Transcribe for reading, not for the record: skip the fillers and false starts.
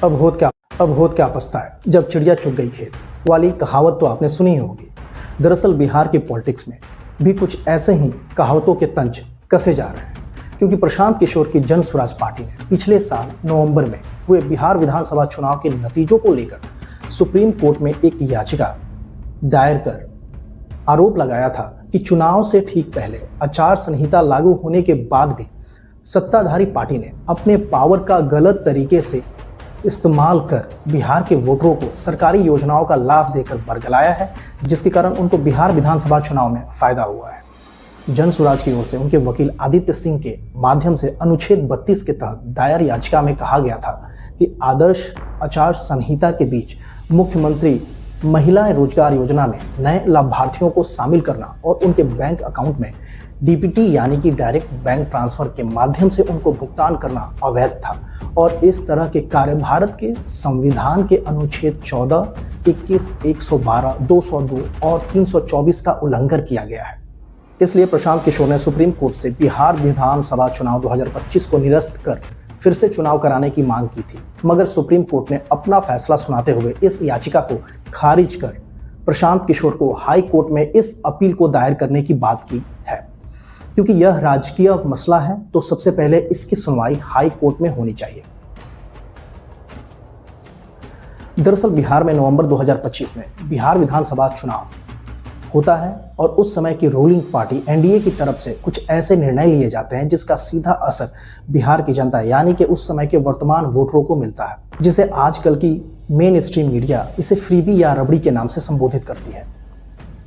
अब होत क्या पछताए जब चिड़िया चुग गई खेत वाली कहावत तो आपने सुनी होगी। दरअसल बिहार की पॉलिटिक्स में भी कुछ ऐसे ही कहावतों के तंज कसे जा रहे हैं, क्योंकि प्रशांत किशोर की जन स्वराज पार्टी ने पिछले साल नवंबर में हुए बिहार विधानसभा चुनाव के नतीजों को लेकर सुप्रीम कोर्ट में एक याचिका दायर कर आरोप लगाया था कि चुनाव से ठीक पहले आचार संहिता लागू होने के बाद भी सत्ताधारी पार्टी ने अपने पावर का गलत तरीके से इस्तेमाल कर बिहार के वोटरों को सरकारी योजनाओं का लाभ देकर बरगलाया है, जिसके कारण उनको बिहार विधानसभा चुनाव में फायदा हुआ है। जन स्वराज की ओर से उनके वकील आदित्य सिंह के माध्यम से अनुच्छेद 32 के तहत दायर याचिका में कहा गया था कि आदर्श आचार संहिता के बीच मुख्यमंत्री महिला रोजगार योजना में नए लाभार्थियों को शामिल करना और उनके बैंक अकाउंट में डीपीटी यानी कि डायरेक्ट बैंक ट्रांसफर के माध्यम से उनको भुगतान करना अवैध था और इस तरह के कार्य भारत के संविधान के अनुच्छेद 14, 21, 112, 202 और 324 का उल्लंघन किया गया है। इसलिए प्रशांत किशोर ने सुप्रीम कोर्ट से बिहार विधानसभा चुनाव 2025 को निरस्त कर फिर से चुनाव कराने की मांग की थी, मगर सुप्रीम कोर्ट ने अपना फैसला सुनाते हुए इस याचिका को खारिज कर प्रशांत किशोर को हाई कोर्ट में इस अपील को दायर करने की बात की है। क्योंकि यह राजकीय मसला है तो सबसे पहले इसकी सुनवाई हाई कोर्ट में होनी चाहिए। दरअसल बिहार में नवंबर 2025 में बिहार विधानसभा चुनाव होता है और उस समय की रूलिंग पार्टी एनडीए की तरफ से कुछ ऐसे निर्णय लिए जाते हैं जिसका सीधा असर बिहार की जनता यानी कि उस समय के वर्तमान वोटरों को मिलता है, जिसे आजकल की मेन स्ट्रीम मीडिया इसे फ्रीबी या रबड़ी के नाम से संबोधित करती है।